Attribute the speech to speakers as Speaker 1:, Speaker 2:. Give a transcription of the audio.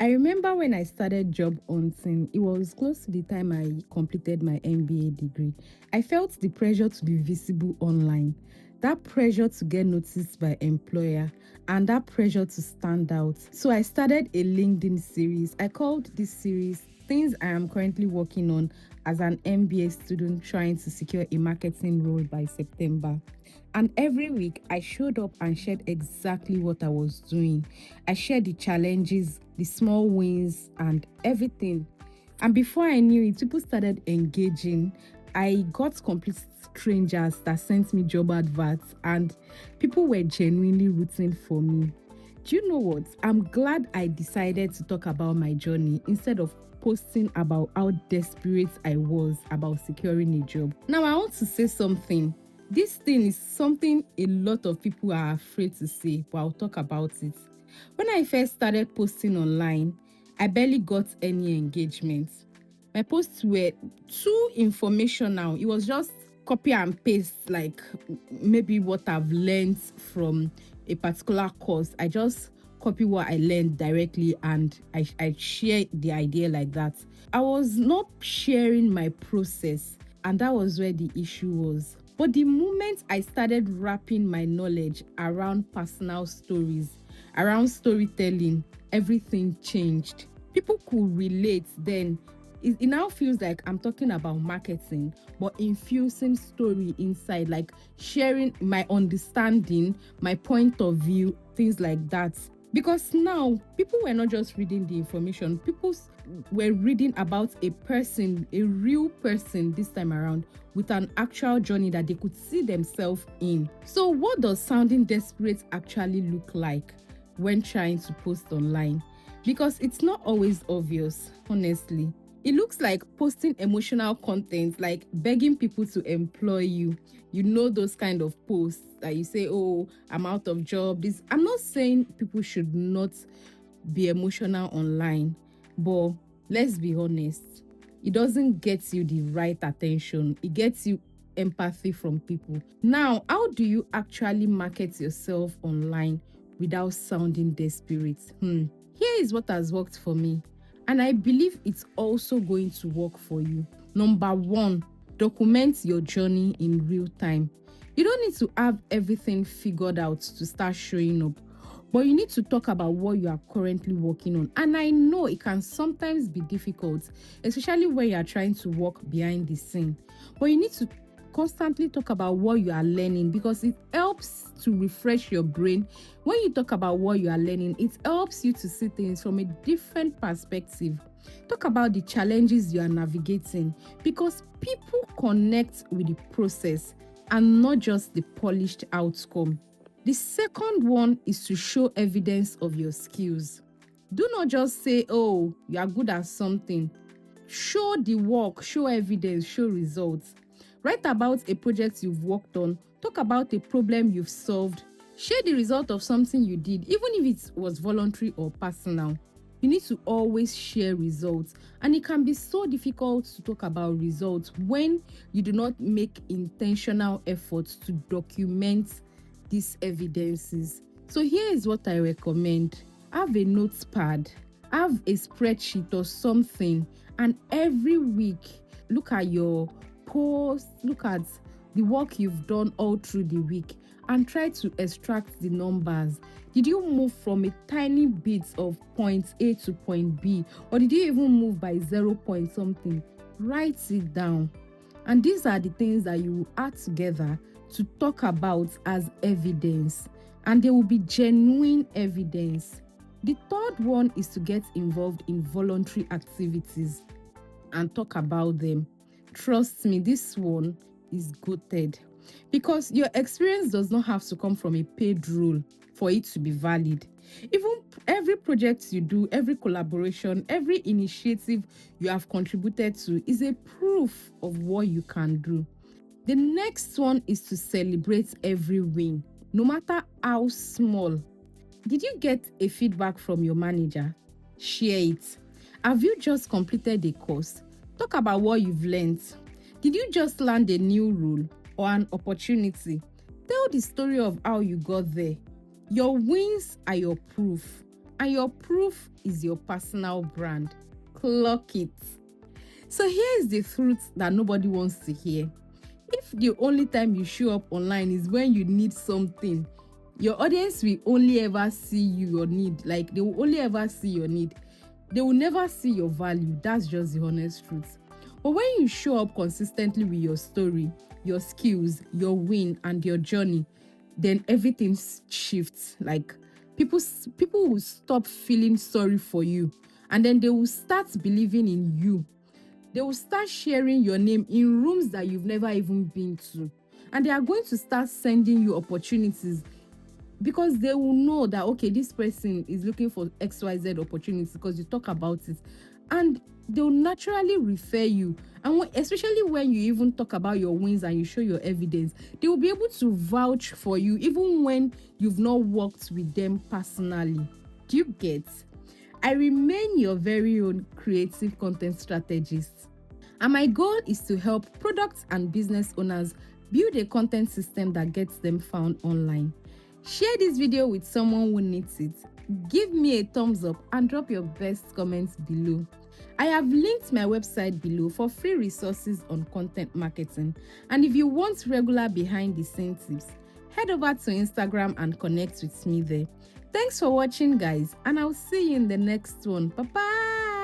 Speaker 1: I remember when I started job hunting, it was close to the time I completed my MBA degree. I felt the pressure to be visible online, that pressure to get noticed by employer, and that pressure to stand out. So I started a LinkedIn series. I called this series Things I am currently working on as an MBA student trying to secure a marketing role by September. And every week, I showed up and shared exactly what I was doing. I shared the challenges, the small wins, and everything. And before I knew it, people started engaging. I got complete strangers that sent me job adverts, and people were genuinely rooting for me. Do you know what? I'm glad I decided to talk about my journey instead of posting about how desperate I was about securing a job. Now, I want to say something. This thing is something a lot of people are afraid to say, but I'll talk about it. When I first started posting online, I barely got any engagement. My posts were too informational. It was just copy and paste, like maybe what I've learned from a particular course. I just copy what I learned directly and I share the idea like that. I was not sharing my process, and that was where the issue was. But the moment I started wrapping my knowledge around personal stories, around storytelling, everything changed. People could relate then. It now feels like I'm talking about marketing, but infusing story inside, like sharing my understanding, my point of view, things like that. Because now people were not just reading the information, were reading about a person, a real person this time around, with an actual journey that they could see themselves in. So, what does sounding desperate actually look like when trying to post online? Because it's not always obvious, honestly. It looks like posting emotional content, like begging people to employ you. You know those kind of posts that you say, "Oh, I'm out of job." This I'm not saying people should not be emotional online, but let's be honest, it doesn't get you the right attention. It gets you empathy from people. Now, how do you actually market yourself online without sounding desperate? Here is what has worked for me, and I believe it's also going to work for you. Number one, document your journey in real time. You don't need to have everything figured out to start showing up, but you need to talk about what you are currently working on. And I know it can sometimes be difficult, especially when you are trying to work behind the scene. But you need to constantly talk about what you are learning, because it helps to refresh your brain. When you talk about what you are learning, it helps you to see things from a different perspective. Talk about the challenges you are navigating, because people connect with the process and not just the polished outcome. The second one is to show evidence of your skills. Do not just say, "Oh, you are good at something." Show the work, show evidence, show results. Write about a project you've worked on, talk about a problem you've solved, share the result of something you did, even if it was voluntary or personal. You need to always share results, and it can be so difficult to talk about results when you do not make intentional efforts to document these evidences. So here is what I recommend. Have a notepad, have a spreadsheet or something, and every week look at your posts, look at the work you've done all through the week, and try to extract the numbers. Did you move from a tiny bit of point A to point B, or did you even move by 0 point something? Write it down. And these are the things that you will add together to talk about as evidence, and there will be genuine evidence. The third one is to get involved in voluntary activities and talk about them. Trust me, this one is goated, because your experience does not have to come from a paid role for it to be valid. Even every project you do, every collaboration, every initiative you have contributed to is a proof of what you can do. The next one is to celebrate every win, no matter how small. Did you get a feedback from your manager? Share it. Have you just completed a course? Talk about what you've learned. Did you just land a new role or an opportunity? Tell the story of how you got there. Your wins are your proof. and your proof is your personal brand. Clock it. So here is the truth that nobody wants to hear. If the only time you show up online is when you need something, your audience will only ever see your need. Like, they will only ever see your need. They will never see your value. That's just the honest truth. But when you show up consistently with your story, your skills, your win, and your journey, then everything shifts. Like, people will stop feeling sorry for you, and then they will start believing in you. They will start sharing your name in rooms that you've never even been to. And they are going to start sending you opportunities because they will know that, okay, this person is looking for XYZ opportunities because you talk about it. And they'll naturally refer you. And especially when you even talk about your wins and you show your evidence, they will be able to vouch for you even when you've not worked with them personally. Do you get? I remain your very own creative content strategist. And my goal is to help product and business owners build a content system that gets them found online. Share this video with someone who needs it. Give me a thumbs up and drop your best comments below. I have linked my website below for free resources on content marketing. And if you want regular behind the scenes tips, head over to Instagram and connect with me there. Thanks for watching, guys, and I'll see you in the next one. Bye bye.